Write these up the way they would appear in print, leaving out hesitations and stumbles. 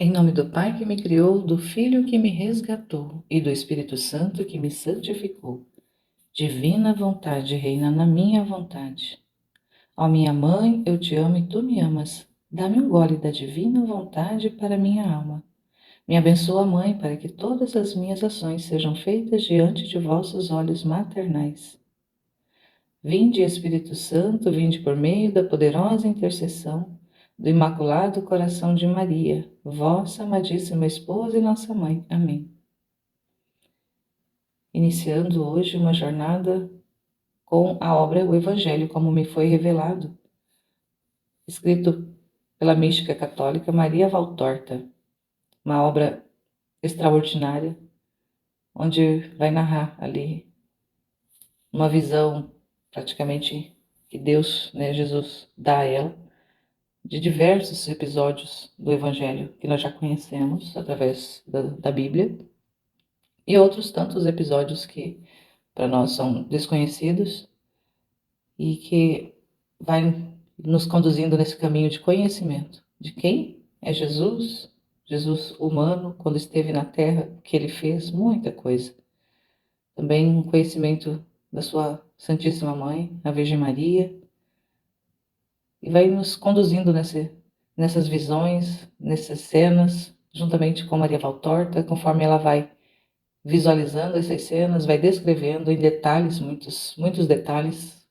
Em nome do Pai que me criou, do Filho que me resgatou e do Espírito Santo que me santificou. Divina vontade reina na minha vontade. Ó minha mãe, eu te amo e tu me amas. Dá-me um gole da divina vontade para minha alma. Me abençoa, Mãe, para que todas as minhas ações sejam feitas diante de vossos olhos maternais. Vinde, Espírito Santo, vinde por meio da poderosa intercessão do Imaculado Coração de Maria, vossa amadíssima esposa e nossa mãe. Amém. Iniciando hoje uma jornada com a obra O Evangelho, como me foi revelado, escrito pela mística católica Maria Valtorta, uma obra extraordinária, onde vai narrar ali uma visão praticamente que Deus, Jesus, dá a ela, de diversos episódios do Evangelho que nós já conhecemos através da Bíblia e outros tantos episódios que para nós são desconhecidos e que vai nos conduzindo nesse caminho de conhecimento de quem é Jesus, Jesus humano, quando esteve na Terra, que ele fez muita coisa. Também um conhecimento da sua Santíssima Mãe, a Virgem Maria, e vai nos conduzindo nessas visões, nessas cenas, juntamente com Maria Valtorta, conforme ela vai visualizando essas cenas, vai descrevendo em detalhes, muitos detalhes,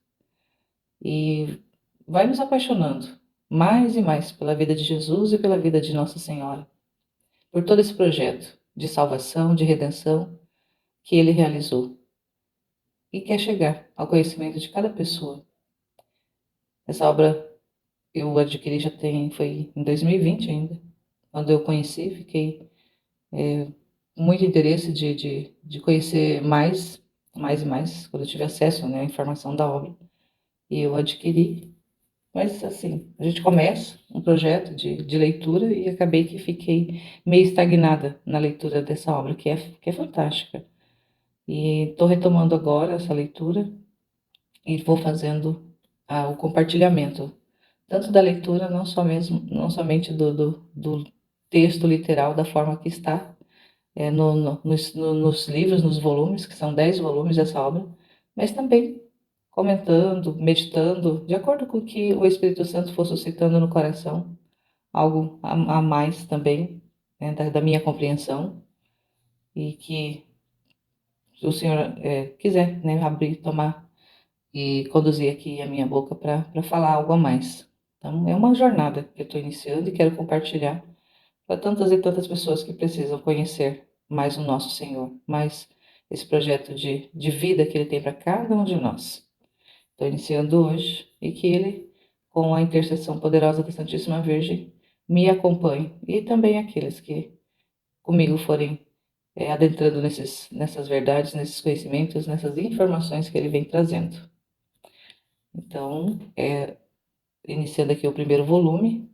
e vai nos apaixonando mais e mais pela vida de Jesus e pela vida de Nossa Senhora, por todo esse projeto de salvação, de redenção que ele realizou e quer chegar ao conhecimento de cada pessoa. Essa obra eu adquiri foi em 2020 ainda, quando eu conheci, fiquei com muito interesse de conhecer mais e mais, quando eu tive acesso, à informação da obra, e eu adquiri. Mas assim, a gente começa um projeto de leitura e acabei que fiquei meio estagnada na leitura dessa obra, que é fantástica. E estou retomando agora essa leitura e vou fazendo o compartilhamento, tanto da leitura, não somente do texto literal, da forma que está nos livros, nos volumes, que são 10 volumes dessa obra, mas também comentando, meditando, de acordo com o que o Espírito Santo for suscitando no coração, algo a mais também, da minha compreensão, e que o Senhor quiser, abrir, tomar e conduzir aqui a minha boca para falar algo a mais. Então, é uma jornada que eu estou iniciando e quero compartilhar para tantas e tantas pessoas que precisam conhecer mais o nosso Senhor, mais esse projeto de vida que Ele tem para cada um de nós. Estou iniciando hoje e que Ele, com a intercessão poderosa da Santíssima Virgem, me acompanhe e também aqueles que comigo forem adentrando nessas verdades, nesses conhecimentos, nessas informações que Ele vem trazendo. Então, iniciando aqui o primeiro volume,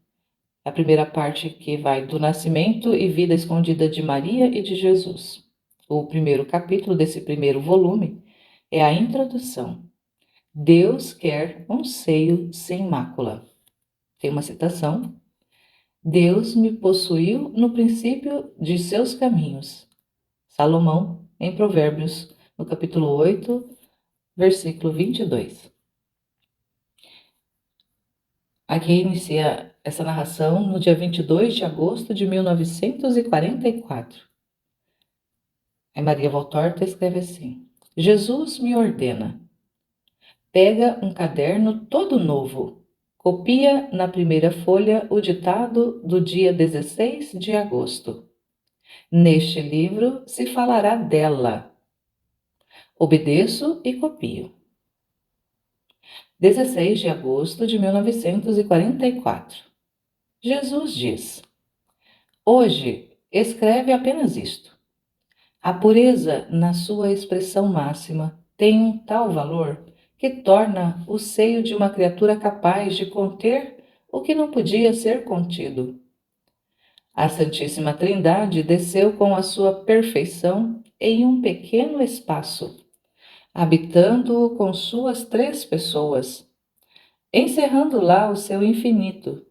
a primeira parte que vai do nascimento e vida escondida de Maria e de Jesus. O primeiro capítulo desse primeiro volume é a introdução. Deus quer um seio sem mácula. Tem uma citação. Deus me possuiu no princípio de seus caminhos. Salomão, em Provérbios, no capítulo 8, versículo 22. Aqui inicia essa narração no dia 22 de agosto de 1944. A Maria Valtorta escreve assim: Jesus me ordena. Pega um caderno todo novo. Copia na primeira folha o ditado do dia 16 de agosto. Neste livro se falará dela. Obedeço e copio. 16 de agosto de 1944. Jesus diz: hoje escreve apenas isto. A pureza, na sua expressão máxima, tem um tal valor que torna o seio de uma criatura capaz de conter o que não podia ser contido. A Santíssima Trindade desceu com a sua perfeição em um pequeno espaço, habitando-o com suas 3 pessoas, encerrando lá o seu infinito,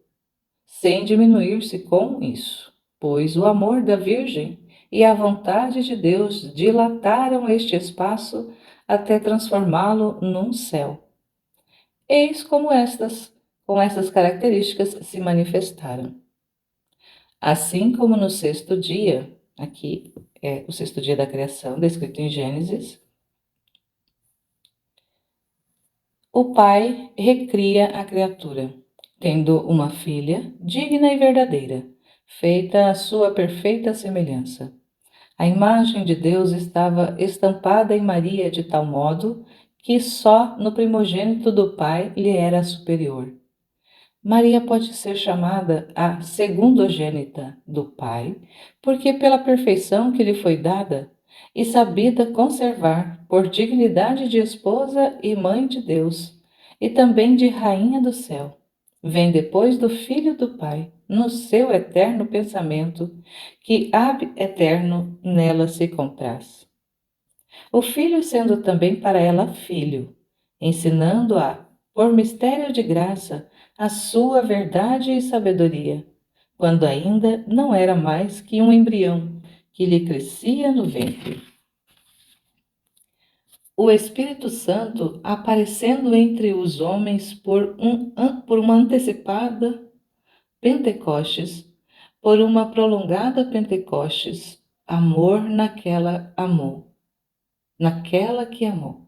sem diminuir-se com isso. pois o amor da Virgem e a vontade de Deus dilataram este espaço até transformá-lo num céu. Eis como com estas características se manifestaram. Assim como no sexto dia, aqui é o sexto dia da criação, descrito em Gênesis, o Pai recria a criatura, tendo uma filha digna e verdadeira, feita à sua perfeita semelhança. A imagem de Deus estava estampada em Maria de tal modo que só no primogênito do Pai lhe era superior. Maria pode ser chamada a segundogênita do Pai, porque pela perfeição que lhe foi dada e sabida conservar por dignidade de esposa e mãe de Deus, e também de rainha do céu, vem depois do Filho do Pai, no seu eterno pensamento, que ab eterno nela se compraz. O Filho sendo também para ela filho, ensinando-a, por mistério de graça, a sua verdade e sabedoria, quando ainda não era mais que um embrião que lhe crescia no ventre. O Espírito Santo aparecendo entre os homens por uma antecipada Pentecostes, por uma prolongada Pentecostes, amor naquela que amou.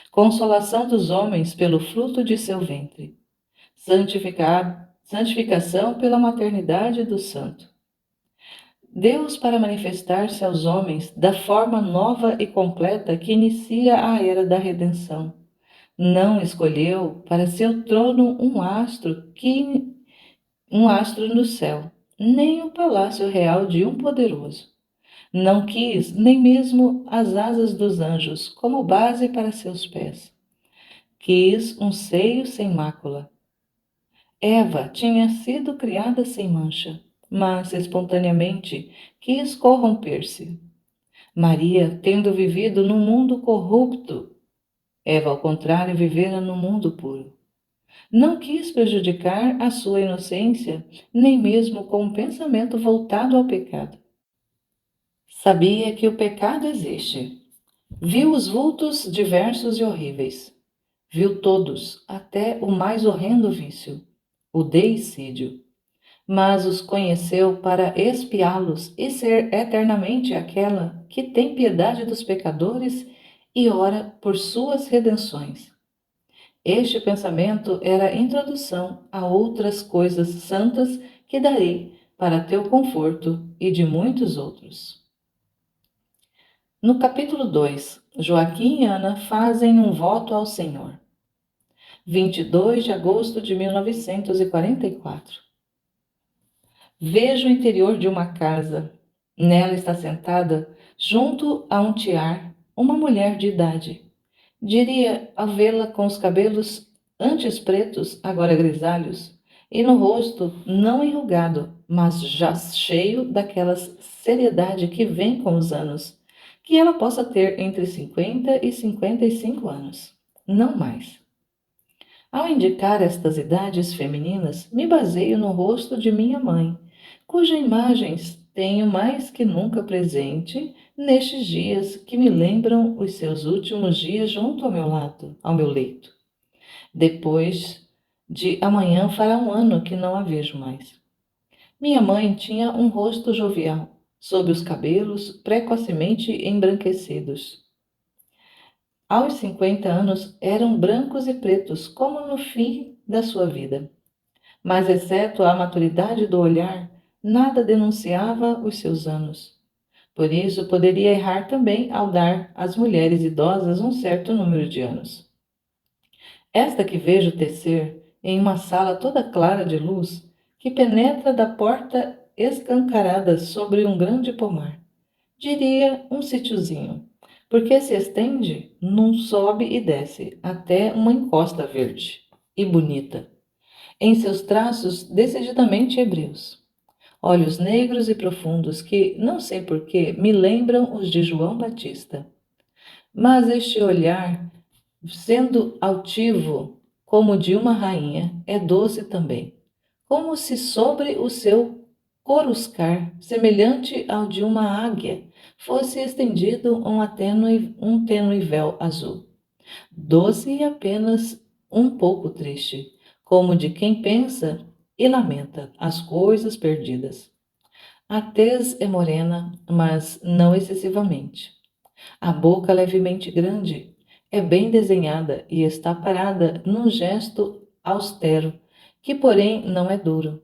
Consolação dos homens pelo fruto de seu ventre. Santificação pela maternidade do Santo. Deus para manifestar-se aos homens da forma nova e completa que inicia a era da redenção. Não escolheu para seu trono um astro no céu, nem o palácio real de um poderoso. Não quis nem mesmo as asas dos anjos como base para seus pés. Quis um seio sem mácula. Eva tinha sido criada sem mancha, mas espontaneamente quis corromper-se. Maria, tendo vivido num mundo corrupto, Eva, ao contrário, vivera num mundo puro. Não quis prejudicar a sua inocência, nem mesmo com um pensamento voltado ao pecado. Sabia que o pecado existe. Viu os vultos diversos e horríveis. Viu todos, até o mais horrendo vício, o deicídio. Mas os conheceu para expiá-los e ser eternamente aquela que tem piedade dos pecadores e ora por suas redenções. Este pensamento era a introdução a outras coisas santas que darei para teu conforto e de muitos outros. No capítulo 2, Joaquim e Ana fazem um voto ao Senhor. 22 de agosto de 1944. Vejo o interior de uma casa. Nela está sentada, junto a um tiar, uma mulher de idade. Diria ao vê-la com os cabelos antes pretos, agora grisalhos, e no rosto não enrugado, mas já cheio daquela seriedade que vem com os anos, que ela possa ter entre 50 e 55 anos, não mais. Ao indicar estas idades femininas, me baseio no rosto de minha mãe, cuja imagens tenho mais que nunca presente nestes dias que me lembram os seus últimos dias junto ao meu lado, ao meu leito. Depois de amanhã fará um ano que não a vejo mais. Minha mãe tinha um rosto jovial, sob os cabelos precocemente embranquecidos. Aos 50 anos eram brancos e pretos, como no fim da sua vida. Mas, exceto a maturidade do olhar, nada denunciava os seus anos. Por isso, poderia errar também ao dar às mulheres idosas um certo número de anos. Esta que vejo tecer em uma sala toda clara de luz, que penetra da porta escancarada sobre um grande pomar. Diria um sítiozinho, porque se estende num sobe e desce até uma encosta verde e bonita, em seus traços decididamente hebreus. Olhos negros e profundos que, não sei porquê, me lembram os de João Batista. Mas este olhar, sendo altivo como de uma rainha, é doce também, como se sobre o seu coruscar, semelhante ao de uma águia, fosse estendido um tênue véu azul, doce e apenas um pouco triste, como de quem pensa e lamenta as coisas perdidas. A tez é morena, mas não excessivamente. A boca levemente grande, é bem desenhada e está parada num gesto austero, que porém não é duro.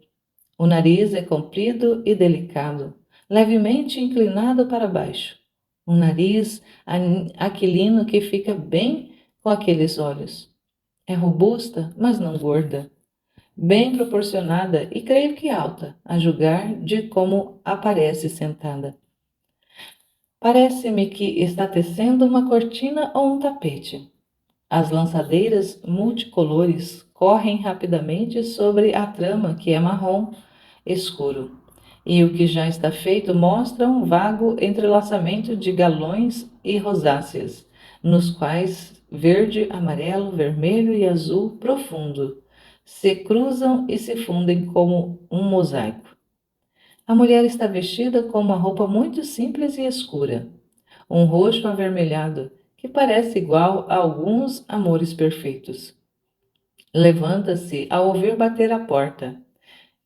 O nariz é comprido e delicado, levemente inclinado para baixo. Um nariz aquilino que fica bem com aqueles olhos. É robusta, mas não gorda. Bem proporcionada e creio que alta, a julgar de como aparece sentada. Parece-me que está tecendo uma cortina ou um tapete. As lançadeiras multicolores correm rapidamente sobre a trama que é marrom escuro, e o que já está feito mostra um vago entrelaçamento de galões e rosáceas, nos quais verde, amarelo, vermelho e azul profundo se cruzam e se fundem como um mosaico. A mulher está vestida com uma roupa muito simples e escura, um roxo avermelhado que parece igual a alguns amores perfeitos. Levanta-se ao ouvir bater a porta.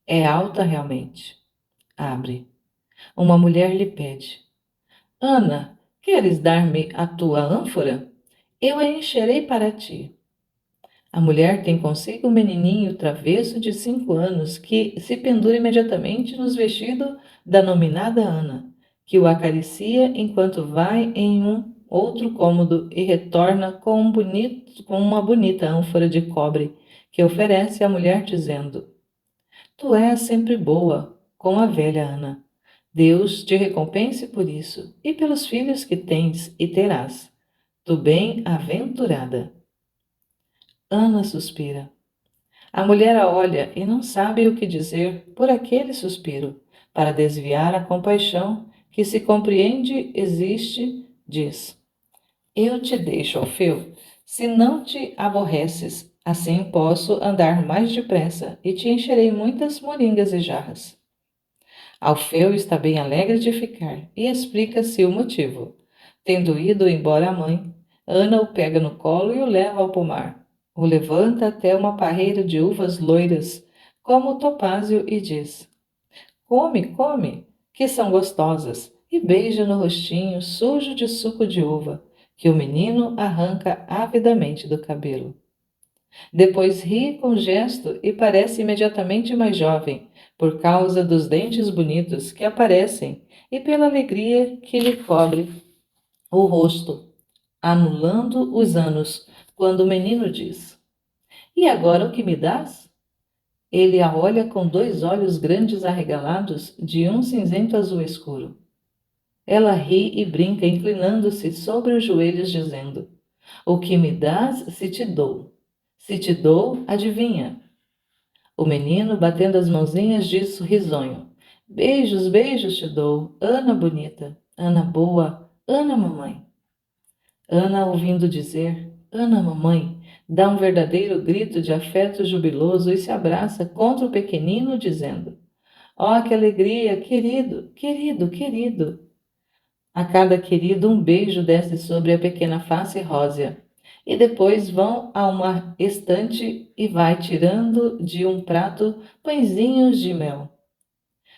É alta realmente. Abre. Uma mulher lhe pede: Ana, queres dar-me a tua ânfora? Eu a encherei para ti. A mulher tem consigo um menininho travesso de 5 anos que se pendura imediatamente nos vestidos da nominada Ana, que o acaricia enquanto vai em um outro cômodo e retorna com uma bonita ânfora de cobre que oferece à mulher dizendo: Tu és sempre boa com a velha Ana. Deus te recompense por isso e pelos filhos que tens e terás. Tu bem-aventurada. Ana suspira. A mulher a olha e não sabe o que dizer por aquele suspiro. Para desviar a compaixão que se compreende existe, diz: Eu te deixo, Alfeu, se não te aborreces. Assim posso andar mais depressa e te encherei muitas moringas e jarras. Alfeu está bem alegre de ficar e explica-se o motivo. Tendo ido embora a mãe, Ana o pega no colo e o leva ao pomar. O levanta até uma parreira de uvas loiras, como o topázio, e diz: Come, come, que são gostosas, e beija no rostinho sujo de suco de uva, que o menino arranca avidamente do cabelo. Depois ri com gesto e parece imediatamente mais jovem, por causa dos dentes bonitos que aparecem e pela alegria que lhe cobre o rosto, anulando os anos, quando o menino diz: E agora o que me dás? Ele a olha com 2 olhos grandes arregalados de um cinzento azul escuro. Ela ri e brinca, inclinando-se sobre os joelhos, dizendo: O que me dás se te dou? Se te dou, adivinha? O menino, batendo as mãozinhas, diz risonho: Beijos, beijos te dou, Ana bonita, Ana boa, Ana mamãe. Ana, ouvindo dizer Ana mamãe, dá um verdadeiro grito de afeto jubiloso e se abraça contra o pequenino, dizendo: Oh, que alegria, querido, querido, querido! A cada querido um beijo desce sobre a pequena face rósea, e depois vão a uma estante e vai tirando de um prato pãezinhos de mel.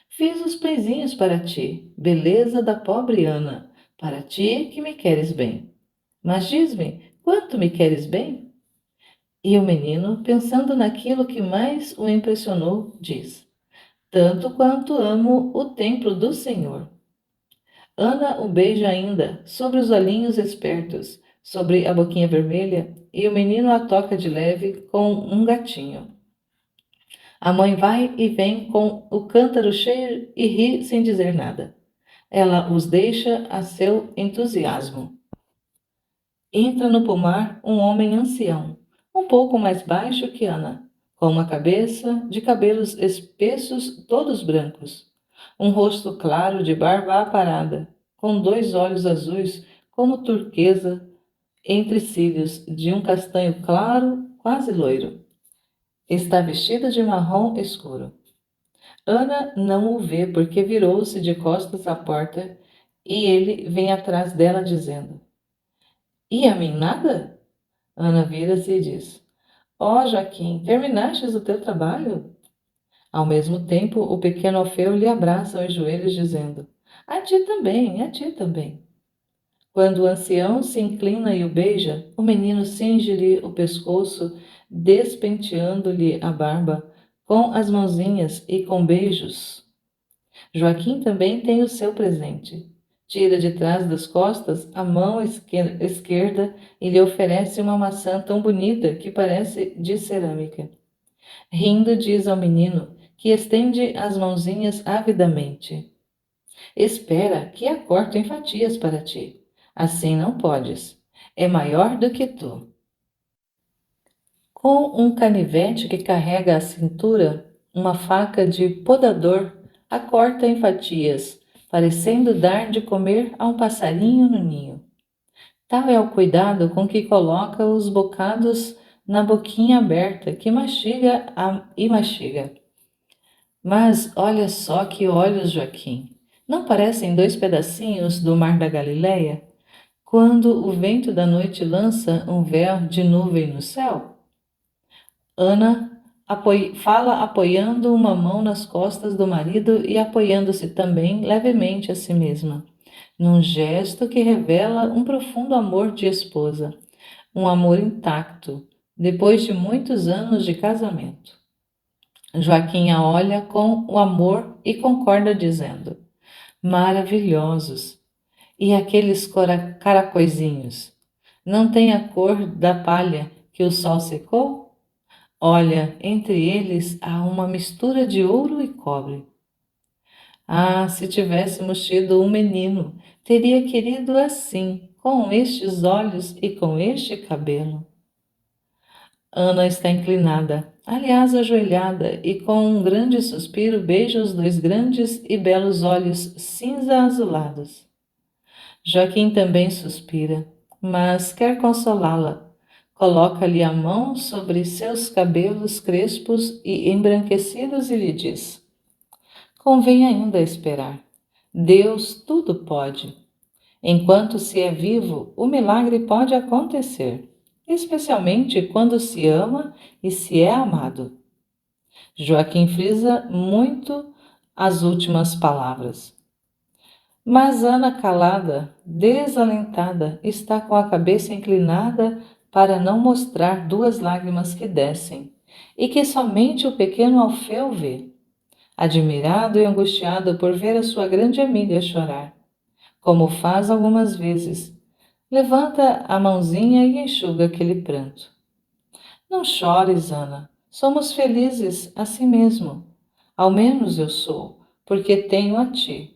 Fiz os pãezinhos para ti, beleza da pobre Ana, para ti que me queres bem. Mas diz-me, quanto me queres bem? E o menino, pensando naquilo que mais o impressionou, diz: Tanto quanto amo o templo do Senhor. Ana o beija ainda, sobre os olhinhos espertos, sobre a boquinha vermelha, e o menino a toca de leve com um gatinho. A mãe vai e vem com o cântaro cheio e ri sem dizer nada. Ela os deixa a seu entusiasmo. Entra no pomar um homem ancião, um pouco mais baixo que Ana, com uma cabeça de cabelos espessos, todos brancos, um rosto claro de barba aparada, com 2 olhos azuis como turquesa entre cílios de um castanho claro, quase loiro. Está vestida de marrom escuro. Ana não o vê porque virou-se de costas à porta e ele vem atrás dela dizendo: E a mim nada? Ana vira-se e diz: Ó Joaquim, terminastes o teu trabalho? Ao mesmo tempo, o pequeno Alfeu lhe abraça aos joelhos, dizendo: A ti também, a ti também. Quando o ancião se inclina e o beija, o menino cinge-lhe o pescoço, despenteando-lhe a barba com as mãozinhas e com beijos. Joaquim também tem o seu presente. Tira de trás das costas a mão esquerda e lhe oferece uma maçã tão bonita que parece de cerâmica. Rindo, diz ao menino, que estende as mãozinhas avidamente: Espera, que a corto em fatias para ti. Assim não podes. É maior do que tu. Com um canivete que carrega à cintura, uma faca de podador a corta em fatias, parecendo dar de comer a um passarinho no ninho. Tal é o cuidado com que coloca os bocados na boquinha aberta, que mastiga e mastiga. Mas olha só que olhos, Joaquim! Não parecem dois pedacinhos do mar da Galileia, quando o vento da noite lança um véu de nuvem no céu? Ana fala apoiando uma mão nas costas do marido e apoiando-se também levemente a si mesma, num gesto que revela um profundo amor de esposa, um amor intacto, depois de muitos anos de casamento. Joaquim a olha com o amor e concorda dizendo: Maravilhosos! E aqueles caracóizinhos? Não têm a cor da palha que o sol secou? Olha, entre eles há uma mistura de ouro e cobre. Ah, se tivéssemos tido um menino, teria querido assim, com estes olhos e com este cabelo. Ana está inclinada, aliás, ajoelhada, e com um grande suspiro beija os dois grandes e belos olhos cinza-azulados. Joaquim também suspira, mas quer consolá-la. Coloca-lhe a mão sobre seus cabelos crespos e embranquecidos e lhe diz: Convém ainda esperar. Deus tudo pode. Enquanto se é vivo, o milagre pode acontecer, especialmente quando se ama e se é amado. Joaquim frisa muito as últimas palavras. Mas Ana, calada, desalentada, está com a cabeça inclinada para não mostrar duas lágrimas que descem, e que somente o pequeno Alfeu vê, admirado e angustiado por ver a sua grande amiga chorar, como faz algumas vezes. Levanta a mãozinha e enxuga aquele pranto. Não chores, Ana. Somos felizes assim mesmo. Ao menos eu sou, porque tenho a ti.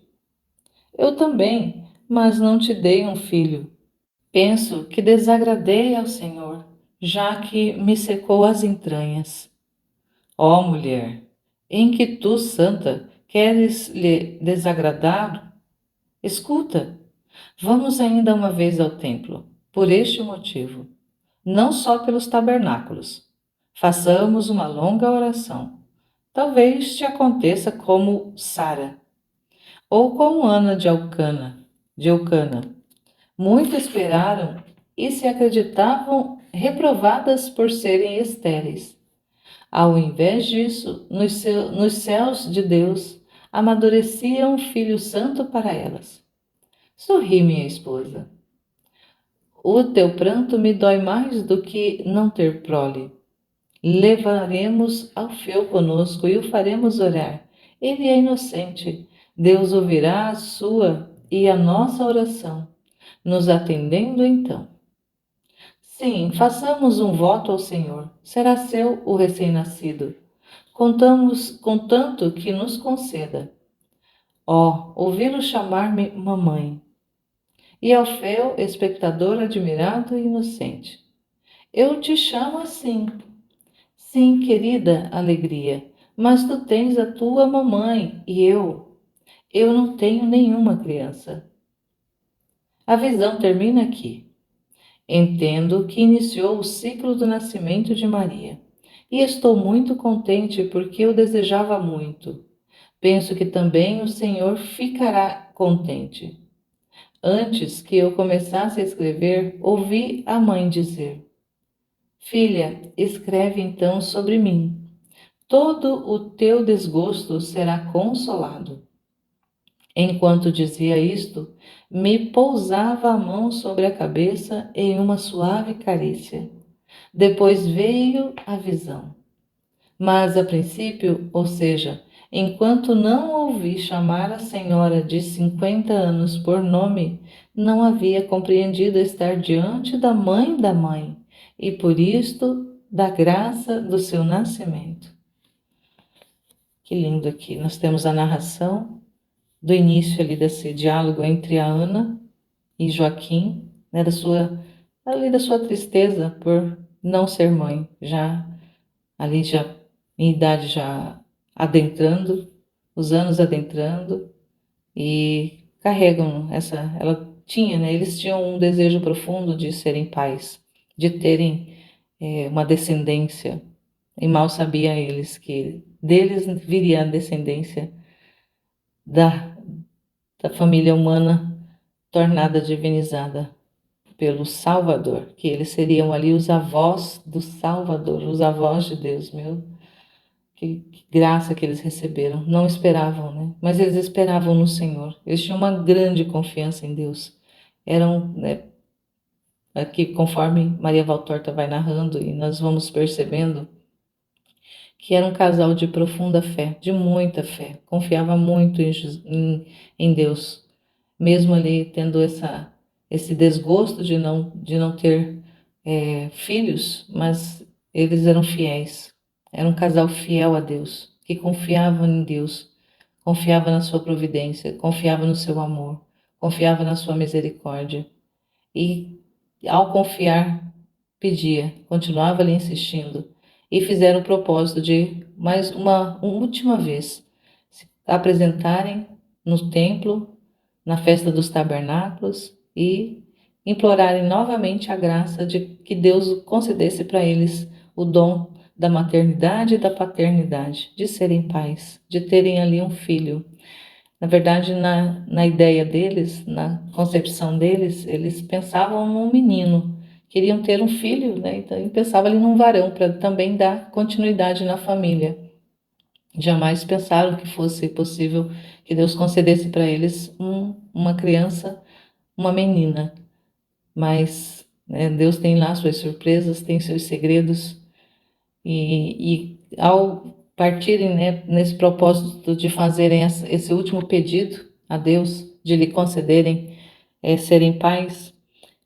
Eu também, mas não te dei um filho. Penso que desagradei ao Senhor, já que me secou as entranhas. Ó mulher, em que tu, santa, queres lhe desagradar? Escuta, vamos ainda uma vez ao templo, por este motivo, não só pelos tabernáculos. Façamos uma longa oração. Talvez te aconteça como Sara, ou como Ana de Elcana. Muito esperaram e se acreditavam reprovadas por serem estéreis. Ao invés disso, nos céus de Deus, amadurecia um filho santo para elas. Sorri, minha esposa. O teu pranto me dói mais do que não ter prole. Levaremos Alfeu conosco e o faremos orar. Ele é inocente. Deus ouvirá a sua e a nossa oração, nos atendendo então. Sim, façamos um voto ao Senhor. Será seu o recém-nascido. Contamos, contanto que nos conceda. Ó, ouvi-lo chamar-me mamãe. E Alfeu, espectador admirado e inocente. Eu te chamo assim. Sim, querida alegria, mas tu tens a tua mamãe e eu não tenho nenhuma criança. A visão termina aqui. Entendo que iniciou o ciclo do nascimento de Maria. E estou muito contente porque eu desejava muito. penso que também o Senhor ficará contente. Antes que eu começasse a escrever, ouvi a mãe dizer: Filha, escreve então sobre mim. Todo o teu desgosto será consolado. Enquanto dizia isto, me pousava a mão sobre a cabeça em uma suave carícia. Depois veio a visão. Mas a princípio, ou seja, enquanto não ouvi chamar a senhora de 50 anos por nome, não havia compreendido estar diante da mãe, e por isto da graça do seu nascimento. Que lindo aqui. Nós temos a narração do início ali desse diálogo entre a Ana e Joaquim, né, da sua tristeza por não ser mãe, já ali já em idade já adentrando, os anos adentrando, e carregam ela tinha, né, eles tinham um desejo profundo de serem pais, de terem uma descendência, e mal sabia eles que deles viria a descendência da, da família humana tornada divinizada pelo Salvador, que eles seriam ali os avós do Salvador, os avós de Deus, meu. Que graça que eles receberam. Não esperavam, né? Mas eles esperavam no Senhor. Eles tinham uma grande confiança em Deus. Eram, né, aqui conforme Maria Valtorta vai narrando e nós vamos percebendo que era um casal de profunda fé, de muita fé. Confiava muito em Deus, mesmo ali tendo esse desgosto de não ter filhos, mas eles eram fiéis. Era um casal fiel a Deus, que confiava em Deus, confiava na sua providência, confiava no seu amor, confiava na sua misericórdia. E ao confiar, pedia, continuava ali insistindo. E fizeram o propósito de, mais uma última vez, se apresentarem no templo, na festa dos tabernáculos e implorarem novamente a graça de que Deus concedesse para eles o dom da maternidade e da paternidade, de serem pais, de terem ali um filho. Na verdade, na ideia deles, na concepção deles, eles pensavam num menino, queriam ter um filho, né? Então, pensavam ali num varão para também dar continuidade na família. Jamais pensaram que fosse possível que Deus concedesse para eles uma criança, uma menina. Mas né, Deus tem lá suas surpresas, tem seus segredos, e ao partirem, né, nesse propósito de fazerem esse último pedido a Deus, de lhe concederem serem pais,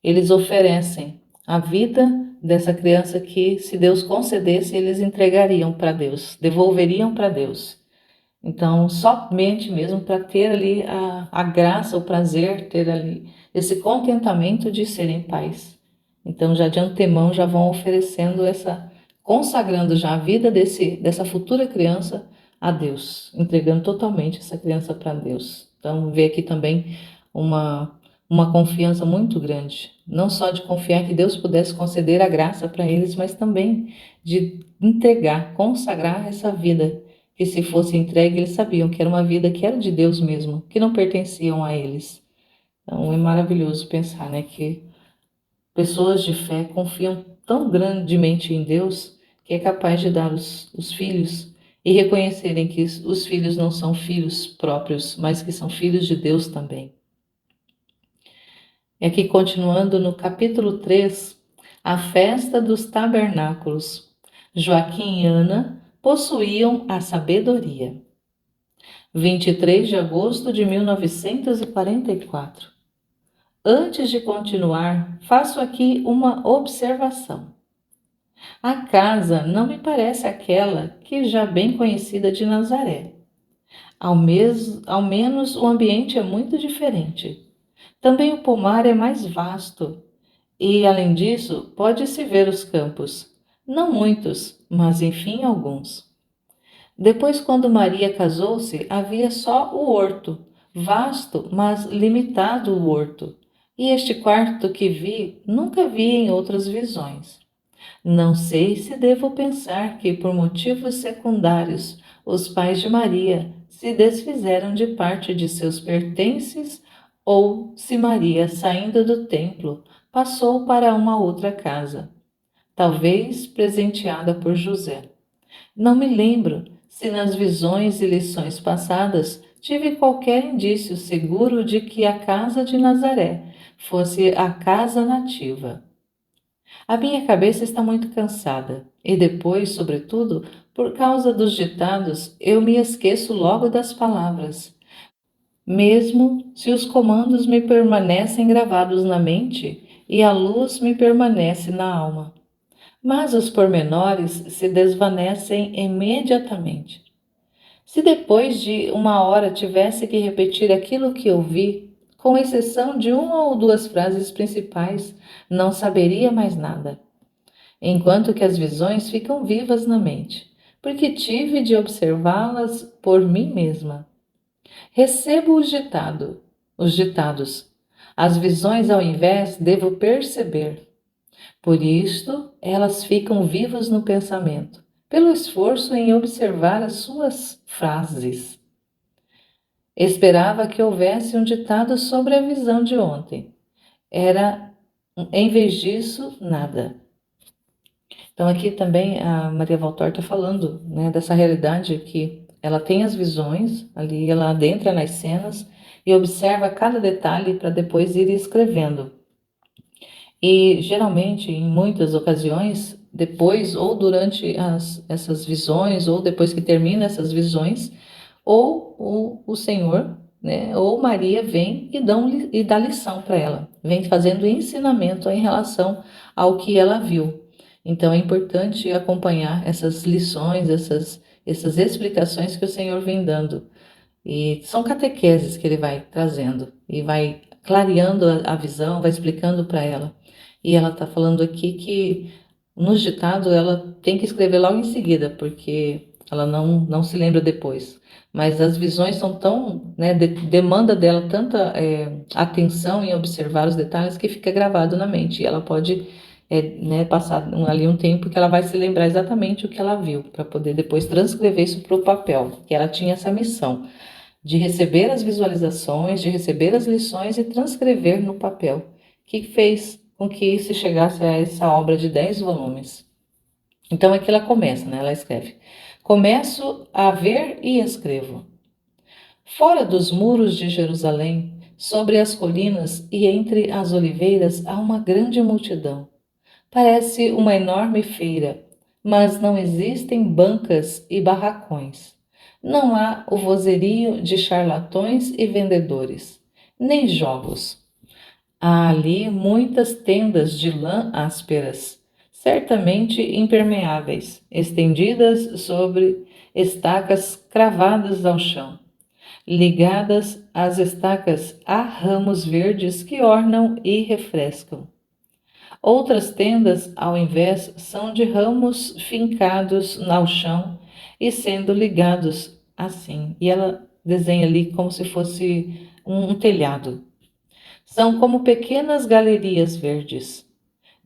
eles oferecem a vida dessa criança que, se Deus concedesse, eles entregariam para Deus, devolveriam para Deus. Então, somente mesmo para ter ali a graça, o prazer, ter ali esse contentamento de serem pais. Então, já de antemão, já vão oferecendo consagrando já a vida dessa futura criança a Deus, entregando totalmente essa criança para Deus. Então, vê aqui também uma confiança muito grande, não só de confiar que Deus pudesse conceder a graça para eles, mas também de entregar, consagrar essa vida, que se fosse entregue, eles sabiam que era uma vida que era de Deus mesmo, que não pertenciam a eles. Então, é maravilhoso pensar, né, que pessoas de fé confiam tão grandemente em Deus que é capaz de dar os filhos e reconhecerem que os filhos não são filhos próprios, mas que são filhos de Deus também. E aqui, continuando no capítulo 3, a festa dos tabernáculos. Joaquim e Ana possuíam a sabedoria. 23 de agosto de 1944. Antes de continuar, faço aqui uma observação. A casa não me parece aquela que já bem conhecida de Nazaré. Ao menos o ambiente é muito diferente. Também o pomar é mais vasto e, além disso, pode-se ver os campos. Não muitos, mas enfim alguns. Depois, quando Maria casou-se, havia só o horto, vasto, mas limitado o horto. E este quarto que vi, nunca vi em outras visões. Não sei se devo pensar que, por motivos secundários, os pais de Maria se desfizeram de parte de seus pertences ou se Maria, saindo do templo, passou para uma outra casa, talvez presenteada por José. Não me lembro se nas visões e lições passadas tive qualquer indício seguro de que a casa de Nazaré fosse a casa nativa. A minha cabeça está muito cansada e depois, sobretudo, por causa dos ditados, eu me esqueço logo das palavras. Mesmo se os comandos me permanecem gravados na mente e a luz me permanece na alma. Mas os pormenores se desvanecem imediatamente. Se depois de uma hora tivesse que repetir aquilo que ouvi, com exceção de uma ou duas frases principais, não saberia mais nada. Enquanto que as visões ficam vivas na mente, porque tive de observá-las por mim mesma. Recebo os ditados. As visões, ao invés, devo perceber. Por isto, elas ficam vivas no pensamento, pelo esforço em observar as suas frases. Esperava que houvesse um ditado sobre a visão de ontem. Era, em vez disso, nada. Então aqui também a Maria Valtor está falando, né, dessa realidade que ela tem as visões, ali ela adentra nas cenas e observa cada detalhe para depois ir escrevendo. E geralmente, em muitas ocasiões, depois ou durante essas visões, ou depois que termina essas visões, ou o Senhor, né, ou Maria vem e dá lição para ela, vem fazendo ensinamento em relação ao que ela viu. Então é importante acompanhar essas lições, essas explicações que o Senhor vem dando. E são catequeses que ele vai trazendo e vai clareando a visão, vai explicando para ela. E ela está falando aqui que nos ditados ela tem que escrever logo em seguida, porque ela não se lembra depois. Mas as visões são tão, né, demanda dela tanta atenção em observar os detalhes que fica gravado na mente. E ela pode né, passar ali um tempo que ela vai se lembrar exatamente o que ela viu, para poder depois transcrever isso para o papel, que ela tinha essa missão de receber as visualizações, de receber as lições e transcrever no papel, que fez com que se chegasse a essa obra de 10 volumes. Então aqui ela começa, né? Ela escreve: começo a ver e escrevo. Fora dos muros de Jerusalém, sobre as colinas e entre as oliveiras, há uma grande multidão. Parece uma enorme feira, mas não existem bancas e barracões. Não há o vozerio de charlatões e vendedores, nem jogos. Há ali muitas tendas de lã ásperas, certamente impermeáveis, estendidas sobre estacas cravadas ao chão. Ligadas às estacas há ramos verdes que ornam e refrescam. Outras tendas, ao invés, são de ramos fincados ao chão e sendo ligados assim. E ela desenha ali como se fosse um telhado. São como pequenas galerias verdes.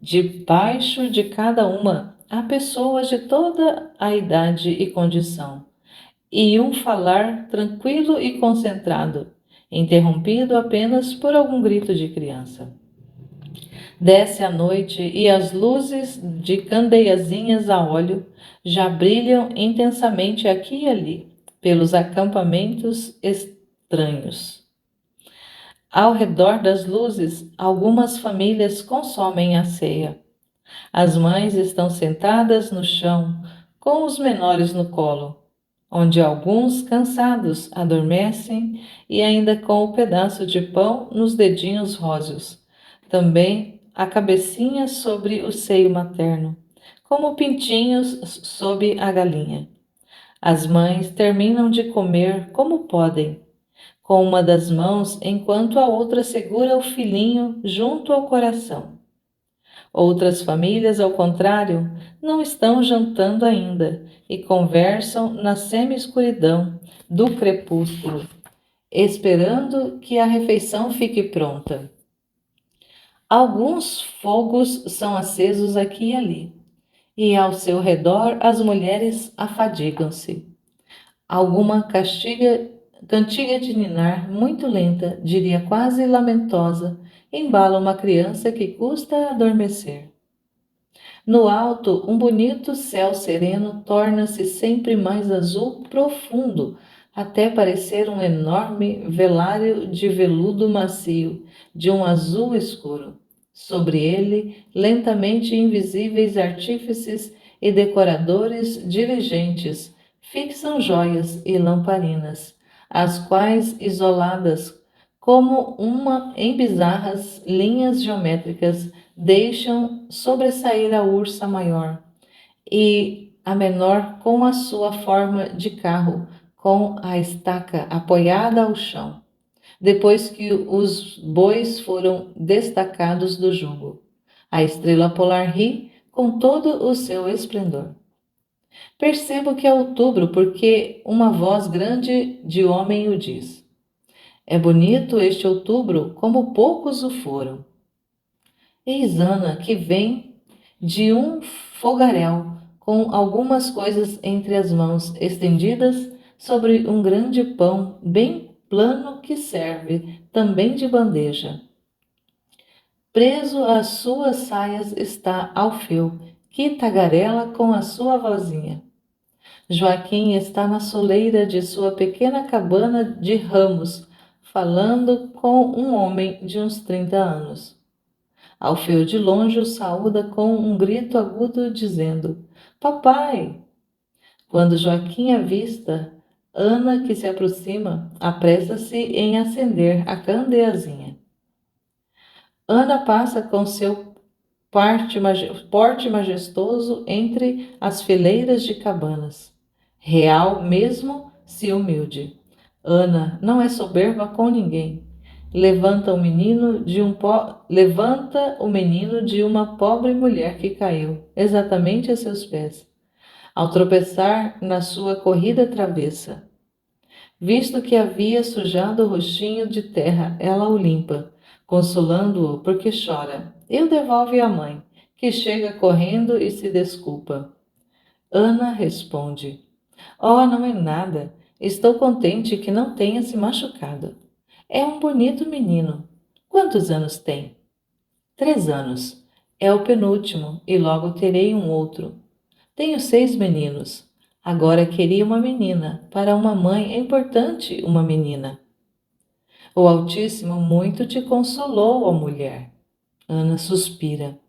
Debaixo de cada uma há pessoas de toda a idade e condição, e um falar tranquilo e concentrado, interrompido apenas por algum grito de criança. Desce a noite e as luzes de candeiazinhas a óleo já brilham intensamente aqui e ali, pelos acampamentos estranhos. Ao redor das luzes, algumas famílias consomem a ceia. As mães estão sentadas no chão, com os menores no colo, onde alguns, cansados, adormecem e ainda com o pedaço de pão nos dedinhos róseos. Também a cabecinha sobre o seio materno, como pintinhos sob a galinha. As mães terminam de comer como podem, com uma das mãos enquanto a outra segura o filhinho junto ao coração. Outras famílias, ao contrário, não estão jantando ainda e conversam na semi-escuridão do crepúsculo, esperando que a refeição fique pronta. Alguns fogos são acesos aqui e ali, e ao seu redor as mulheres afadigam-se. Alguma cantiga de ninar muito lenta, diria quase lamentosa, embala uma criança que custa adormecer. No alto, um bonito céu sereno torna-se sempre mais azul profundo, até parecer um enorme velário de veludo macio, de um azul escuro. Sobre ele, lentamente invisíveis artífices e decoradores diligentes fixam joias e lamparinas, as quais, isoladas como uma em bizarras linhas geométricas, deixam sobressair a ursa maior e a menor com a sua forma de carro, com a estaca apoiada ao chão, depois que os bois foram destacados do jugo. A estrela polar ri com todo o seu esplendor. Percebo que é outubro porque uma voz grande de homem o diz. É bonito este outubro como poucos o foram. Eis Ana, que vem de um fogaréu, com algumas coisas entre as mãos, estendidas sobre um grande pão bem plano que serve também de bandeja. Preso às suas saias está Alfeu, que tagarela com a sua vozinha. Joaquim está na soleira de sua pequena cabana de ramos, falando com um homem de uns 30 anos. Alfeu de longe o saúda com um grito agudo, dizendo: Papai! Quando Joaquim avista Ana que se aproxima, apressa-se em acender a candeazinha. Ana passa com seu porte majestoso entre as fileiras de cabanas. Real mesmo, se humilde. Ana não é soberba com ninguém. Levanta o menino de uma pobre mulher que caiu, exatamente a seus pés, ao tropeçar na sua corrida travessa. Visto que havia sujado o rostinho de terra, ela o limpa, consolando-o porque chora, e o devolve à mãe, que chega correndo e se desculpa. Ana responde: Oh, não é nada. Estou contente que não tenha se machucado. É um bonito menino. Quantos anos tem? 3 anos. É o penúltimo e logo terei um outro. Tenho 6 meninos. Agora queria uma menina. Para uma mãe é importante uma menina. O Altíssimo muito te consolou, ó mulher. Ana suspira.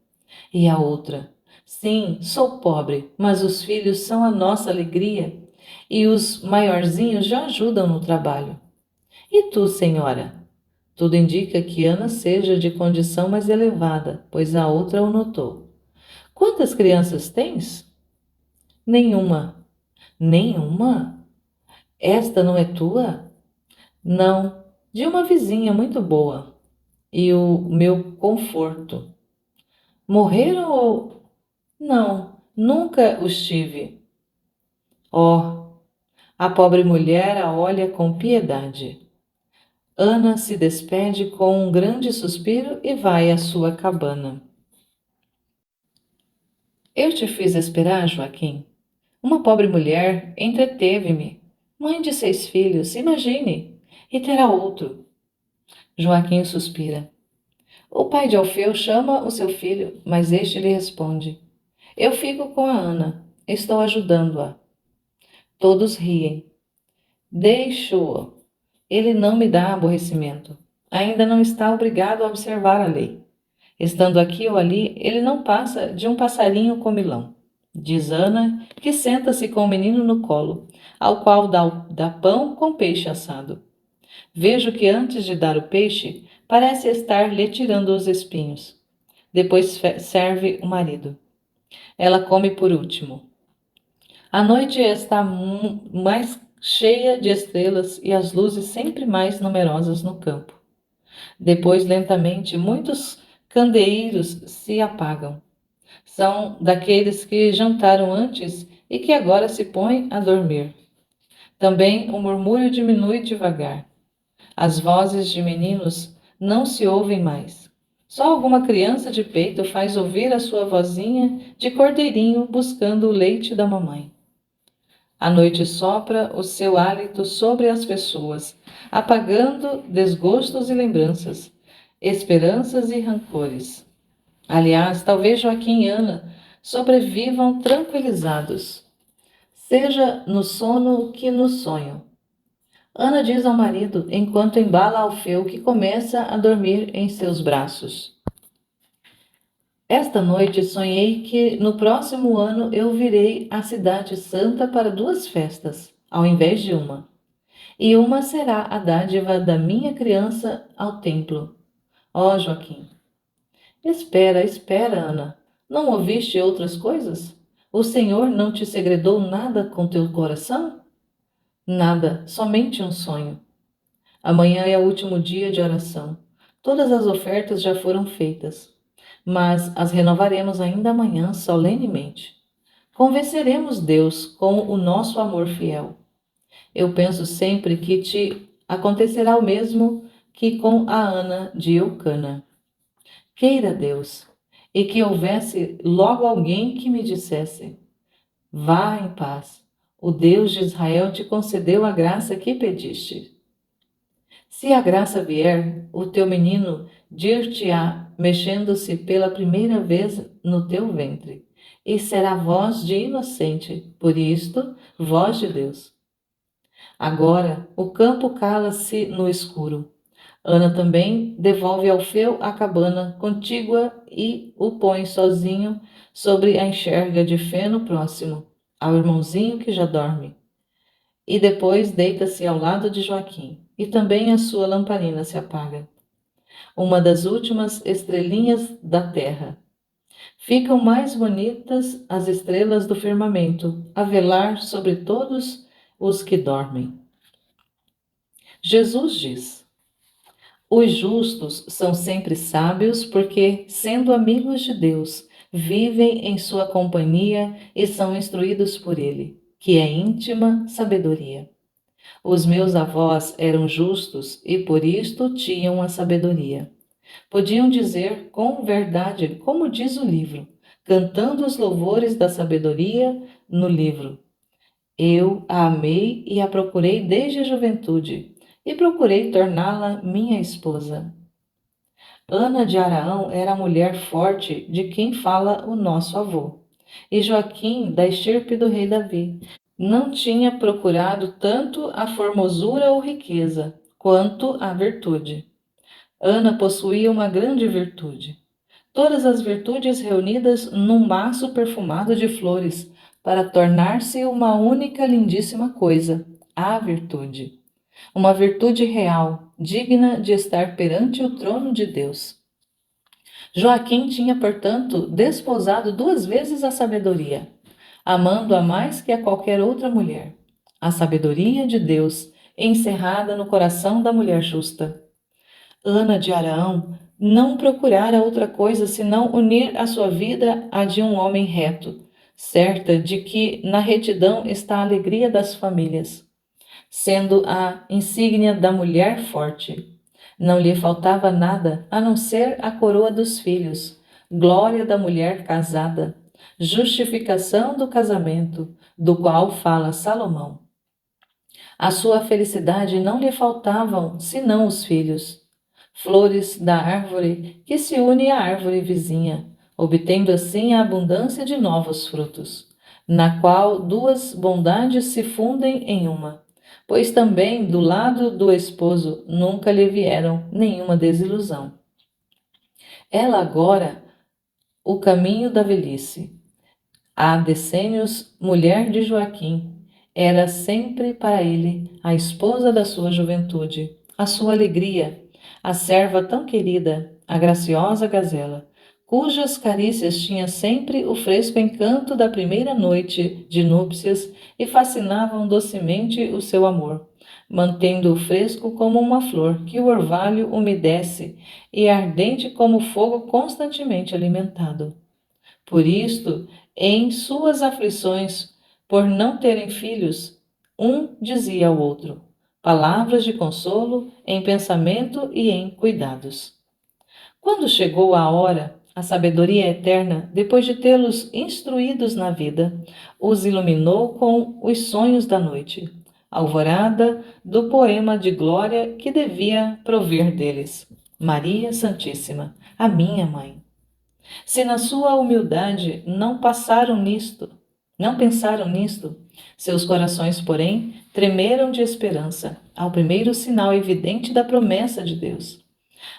E a outra: Sim, sou pobre, mas os filhos são a nossa alegria e os maiorzinhos já ajudam no trabalho. E tu, senhora? Tudo indica que Ana seja de condição mais elevada, pois a outra o notou. Quantas crianças tens? Nenhuma. Nenhuma? Esta não é tua? Não, de uma vizinha muito boa. E o meu conforto. Morreram ou... Não, nunca os tive. Oh, a pobre mulher a olha com piedade. Ana se despede com um grande suspiro e vai à sua cabana. Eu te fiz esperar, Joaquim. Uma pobre mulher entreteve-me. Mãe de 6 filhos, imagine. E terá outro. Joaquim suspira. O pai de Alfeu chama o seu filho, mas este lhe responde: Eu fico com a Ana. Estou ajudando-a. Todos riem. Deixo-o. Ele não me dá aborrecimento. Ainda não está obrigado a observar a lei. Estando aqui ou ali, ele não passa de um passarinho comilão. Diz Ana, que senta-se com o menino no colo, ao qual dá pão com peixe assado. Vejo que antes de dar o peixe, parece estar lhe tirando os espinhos. Depois serve o marido. Ela come por último. A noite está mais cheia de estrelas e as luzes sempre mais numerosas no campo. Depois, lentamente, muitos candeeiros se apagam. São daqueles que jantaram antes e que agora se põem a dormir. Também o murmúrio diminui devagar. As vozes de meninos não se ouvem mais. Só alguma criança de peito faz ouvir a sua vozinha de cordeirinho buscando o leite da mamãe. A noite sopra o seu hálito sobre as pessoas, apagando desgostos e lembranças, esperanças e rancores. Aliás, talvez Joaquim e Ana sobrevivam tranquilizados, seja no sono que no sonho. Ana diz ao marido enquanto embala Alfeu, que começa a dormir em seus braços. Esta noite sonhei que no próximo ano eu virei a cidade santa para duas festas, ao invés de uma. E uma será a dádiva da minha criança ao templo. Ó Joaquim! Espera, espera, Ana. Não ouviste outras coisas? O Senhor não te segredou nada com teu coração? Nada, somente um sonho. Amanhã é o último dia de oração. Todas as ofertas já foram feitas, mas as renovaremos ainda amanhã solenemente. Convenceremos Deus com o nosso amor fiel. Eu penso sempre que te acontecerá o mesmo que com a Ana de Eucana. Queira Deus, e que houvesse logo alguém que me dissesse: vá em paz, o Deus de Israel te concedeu a graça que pediste. Se a graça vier, o teu menino dir-te-á, mexendo-se pela primeira vez no teu ventre, e será voz de inocente, por isto, voz de Deus. Agora o campo cala-se no escuro. Ana também devolve Alfeu a cabana contígua e o põe sozinho sobre a enxerga de feno próximo, ao irmãozinho que já dorme. E depois deita-se ao lado de Joaquim, e também a sua lamparina se apaga. Uma das últimas estrelinhas da terra. Ficam mais bonitas as estrelas do firmamento, a velar sobre todos os que dormem. Jesus diz: os justos são sempre sábios porque, sendo amigos de Deus, vivem em sua companhia e são instruídos por ele, que é íntima sabedoria. Os meus avós eram justos e por isto tinham a sabedoria. Podiam dizer com verdade, como diz o livro, cantando os louvores da sabedoria no livro. Eu a amei e a procurei desde a juventude, e procurei torná-la minha esposa. Ana de Araão era a mulher forte de quem fala o nosso avô, e Joaquim da estirpe do rei Davi. Não tinha procurado tanto a formosura ou riqueza, quanto a virtude. Ana possuía uma grande virtude. Todas as virtudes reunidas num maço perfumado de flores, para tornar-se uma única lindíssima coisa, a virtude. Uma virtude real, digna de estar perante o trono de Deus. Joaquim tinha, portanto, desposado duas vezes a sabedoria, amando-a mais que a qualquer outra mulher. A sabedoria de Deus, encerrada no coração da mulher justa. Ana de Araão não procurara outra coisa senão unir a sua vida à de um homem reto, certa de que na retidão está a alegria das famílias, sendo a insígnia da mulher forte. Não lhe faltava nada a não ser a coroa dos filhos, glória da mulher casada, justificação do casamento, do qual fala Salomão. À sua felicidade não lhe faltavam senão os filhos, flores da árvore que se une à árvore vizinha, obtendo assim a abundância de novos frutos, na qual duas bondades se fundem em uma, pois também do lado do esposo nunca lhe vieram nenhuma desilusão. Ela agora, o caminho da velhice, há decênios, mulher de Joaquim, era sempre para ele a esposa da sua juventude, a sua alegria, a serva tão querida, a graciosa gazela, cujas carícias tinha sempre o fresco encanto da primeira noite de núpcias e fascinavam docemente o seu amor, mantendo-o fresco como uma flor que o orvalho umedece e ardente como o fogo constantemente alimentado. Por isto, em suas aflições, por não terem filhos, um dizia ao outro palavras de consolo em pensamento e em cuidados. Quando chegou a hora, a sabedoria eterna, depois de tê-los instruídos na vida, os iluminou com os sonhos da noite, alvorada do poema de glória que devia provir deles. Maria Santíssima, a minha mãe. Se na sua humildade não pensaram nisto, seus corações, porém, tremeram de esperança ao primeiro sinal evidente da promessa de Deus.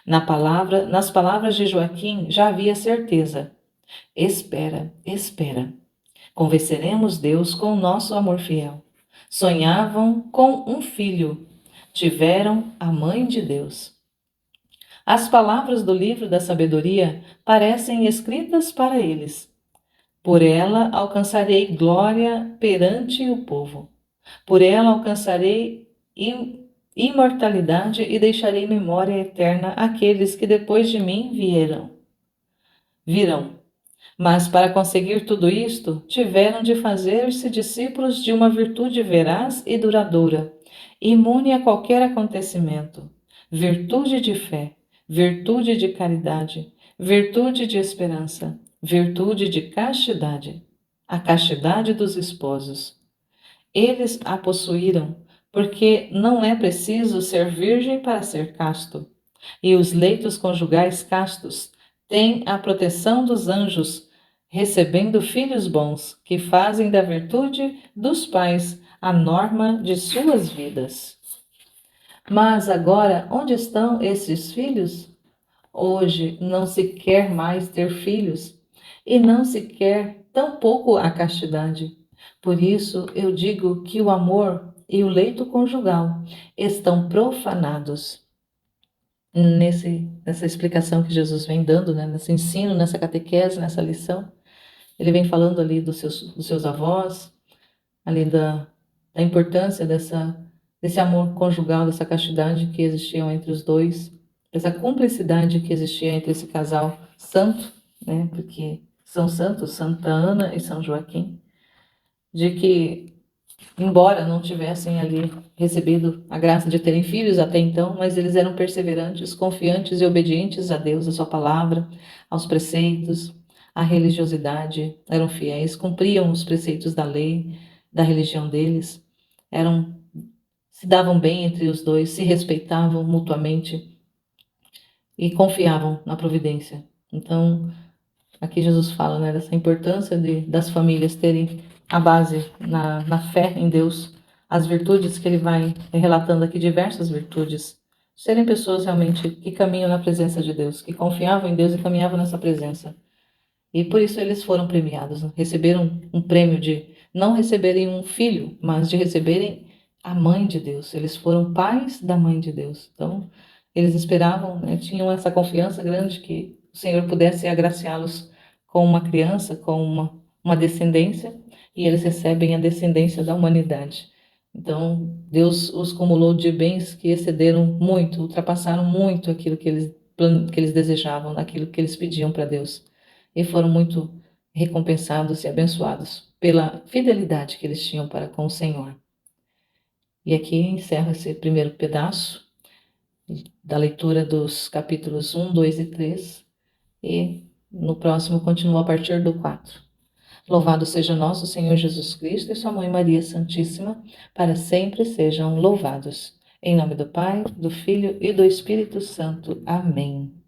Nas palavras de Joaquim já havia certeza. Espera, espera. Convenceremos Deus com o nosso amor fiel. Sonhavam com um filho. Tiveram a mãe de Deus. As palavras do livro da sabedoria parecem escritas para eles. Por ela alcançarei glória perante o povo. Por ela alcançarei imortalidade e deixarei memória eterna àqueles que depois de mim virão. Mas para conseguir tudo isto, tiveram de fazer-se discípulos de uma virtude veraz e duradoura, imune a qualquer acontecimento, virtude de fé, virtude de caridade, virtude de esperança, virtude de castidade, a castidade dos esposos. Eles a possuíram, porque não é preciso ser virgem para ser casto, e os leitos conjugais castos têm a proteção dos anjos, recebendo filhos bons, que fazem da virtude dos pais a norma de suas vidas. Mas agora, onde estão esses filhos? Hoje não se quer mais ter filhos, e não se quer tampouco a castidade. Por isso eu digo que o amor e o leito conjugal estão profanados. Nessa explicação que Jesus vem dando, né, nesse ensino, nessa catequese, nessa lição, ele vem falando ali dos seus avós, ali da importância desse amor conjugal, dessa castidade que existia entre os dois, dessa cumplicidade que existia entre esse casal santo, né, porque são santos, Santa Ana e São Joaquim, de que, embora não tivessem ali recebido a graça de terem filhos até então, mas eles eram perseverantes, confiantes e obedientes a Deus, a sua palavra, aos preceitos, à religiosidade, eram fiéis, cumpriam os preceitos da lei, da religião deles, se davam bem entre os dois, se respeitavam mutuamente e confiavam na providência. Então, aqui Jesus fala, né, dessa importância das famílias terem a base na fé em Deus, as virtudes que ele vai relatando aqui, diversas virtudes, serem pessoas realmente que caminham na presença de Deus, que confiavam em Deus e caminhavam nessa presença. E por isso eles foram premiados, né? Receberam um prêmio de não receberem um filho, mas de receberem a mãe de Deus. Eles foram pais da mãe de Deus. Então, eles esperavam, né, tinham essa confiança grande que o Senhor pudesse agraciá-los com uma criança, com uma descendência, e eles recebem a descendência da humanidade. Então, Deus os cumulou de bens que excederam muito, ultrapassaram muito aquilo que eles desejavam, aquilo que eles pediam para Deus. E foram muito recompensados e abençoados pela fidelidade que eles tinham para com o Senhor. E aqui encerra esse primeiro pedaço da leitura dos capítulos 1, 2 e 3. E no próximo continua a partir do 4. Louvado seja nosso Senhor Jesus Cristo e sua Mãe Maria Santíssima, para sempre sejam louvados. Em nome do Pai, do Filho e do Espírito Santo. Amém.